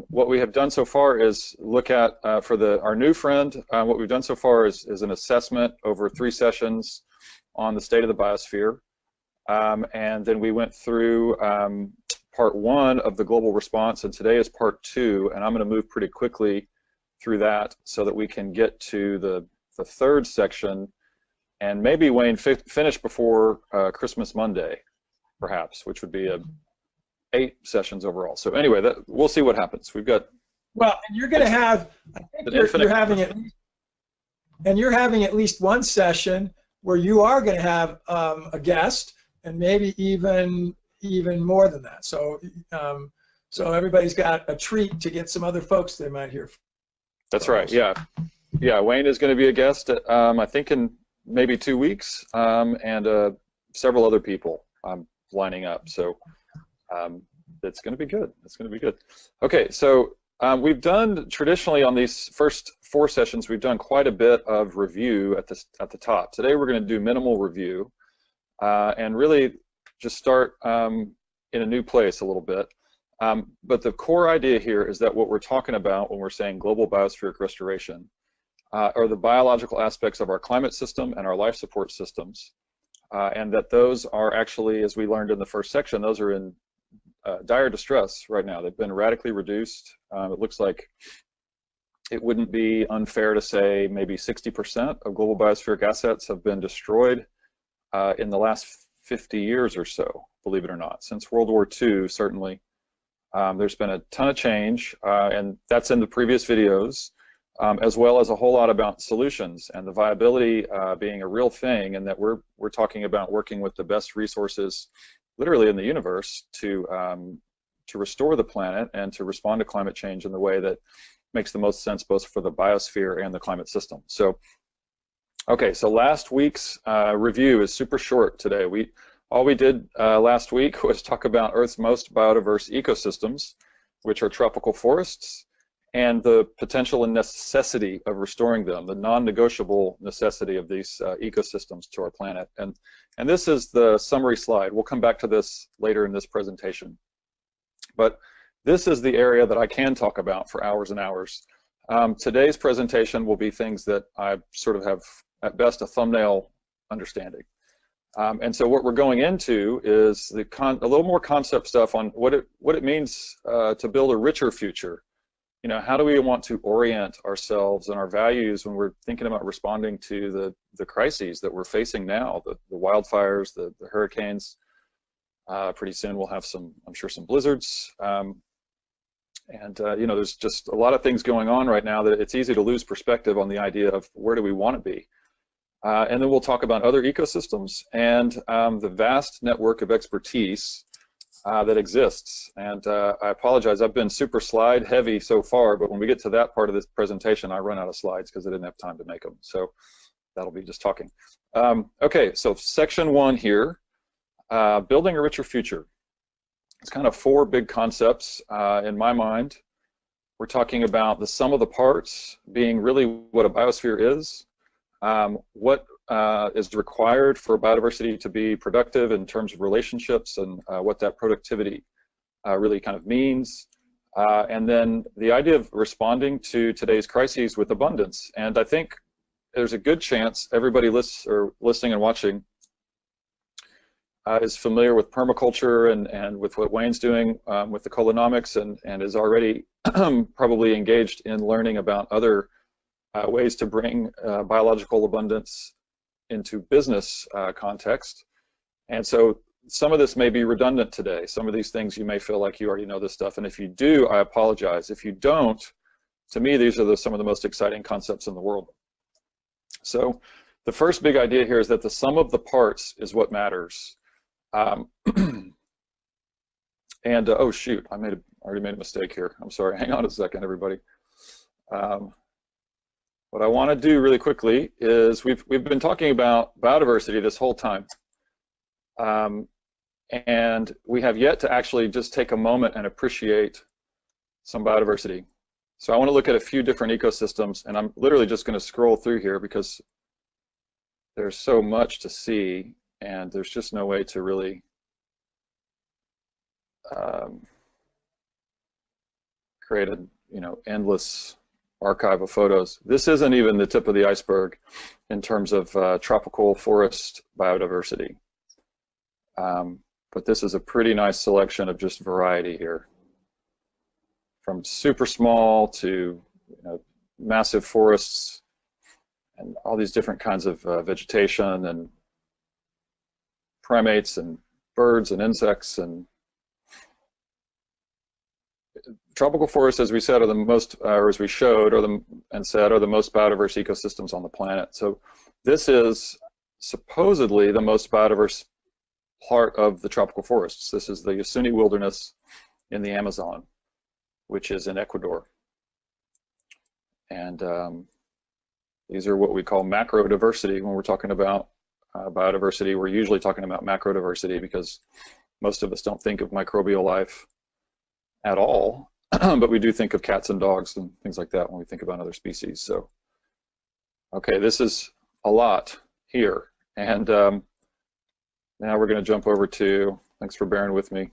What we have done so far is look at, for our new friend, what we've done so far is an assessment over 3 sessions on the state of the biosphere. And then we went through part 1 of the global response, and today is part 2, and I'm going to move pretty quickly through that so that we can get to the 3rd section, and maybe, Wayne, finish before Christmas Monday, perhaps, which would be 8 sessions overall. So anyway, we'll see what happens. We've got... Well, and you're going to have, I think you're having at least 1 session where you are going to have a guest, and maybe even more than that. So so everybody's got a treat to get some other folks they might hear from. That's right. Yeah, Wayne is going to be a guest, I think, in maybe 2 weeks, and several other people lining up. So it's going to be good. It's going to be good. Okay, so we've done traditionally on these first 4 sessions, we've done quite a bit of review at the top. Today we're going to do minimal review and really just start in a new place a little bit. But the core idea here is that what we're talking about when we're saying global biospheric restoration are the biological aspects of our climate system and our life support systems, and that those are actually, as we learned in the first section, those are in dire distress right now. They've been radically reduced. It looks like it wouldn't be unfair to say maybe 60% of global biospheric assets have been destroyed in the last 50 years or so, believe it or not. Since World War II, certainly, there's been a ton of change, and that's in the previous videos, as well as a whole lot about solutions and the viability being a real thing, and that we're talking about working with the best resources literally in the universe to restore the planet and to respond to climate change in the way that makes the most sense both for the biosphere and the climate system. So, okay, so last week's review is super short today. All we did last week was talk about Earth's most biodiverse ecosystems, which are tropical forests, and the potential and necessity of restoring them, the non-negotiable necessity of these ecosystems to our planet. And this is the summary slide. We'll come back to this later in this presentation. But this is the area that I can talk about for hours and hours. Today's presentation will be things that I sort of have, at best, a thumbnail understanding. And so what we're going into is a little more concept stuff on what it means to build a richer future. You know, how do we want to orient ourselves and our values when we're thinking about responding to the crises that we're facing now, the wildfires, the hurricanes. Pretty soon we'll have I'm sure some blizzards. You know, there's just a lot of things going on right now that it's easy to lose perspective on the idea of where do we want to be. And then we'll talk about other ecosystems and the vast network of expertise that exists. And I apologize, I've been super slide heavy so far, but when we get to that part of this presentation, I run out of slides because I didn't have time to make them. So that'll be just talking. Okay, so section 1 here, building a richer future. It's kind of 4 big concepts in my mind. We're talking about the sum of the parts being really what a biosphere is, what is required for biodiversity to be productive in terms of relationships, and what that productivity really kind of means, and then the idea of responding to today's crises with abundance. And I think there's a good chance everybody listening and watching is familiar with permaculture and with what Wayne's doing with the colonomics, and is already probably engaged in learning about other ways to bring biological abundance into business context. And so some of this may be redundant today. Some of these things you may feel like you already know this stuff, and if you do, I apologize. If you don't, to me, these are some of the most exciting concepts in the world. So the first big idea here is that the sum of the parts is what matters. Oh shoot, I already made a mistake here. I'm sorry, hang on a second, everybody. What I want to do really quickly is we've been talking about biodiversity this whole time, and we have yet to actually just take a moment and appreciate some biodiversity. So I want to look at a few different ecosystems, and I'm literally just going to scroll through here because there's so much to see, and there's just no way to really create a endless archive of photos. This isn't even the tip of the iceberg in terms of tropical forest biodiversity. But this is a pretty nice selection of just variety here, from super small to massive forests and all these different kinds of vegetation and primates and birds and insects. And tropical forests, as we said, are the most, or as we showed, are the most biodiverse ecosystems on the planet. So this is supposedly the most biodiverse part of the tropical forests. This is the Yasuni Wilderness in the Amazon, which is in Ecuador. And these are what we call macro diversity. When we're talking about biodiversity, we're usually talking about macro diversity because most of us don't think of microbial life at all, but we do think of cats and dogs and things like that when we think about other species. So, okay, this is a lot here. And now we're going to jump over to, thanks for bearing with me,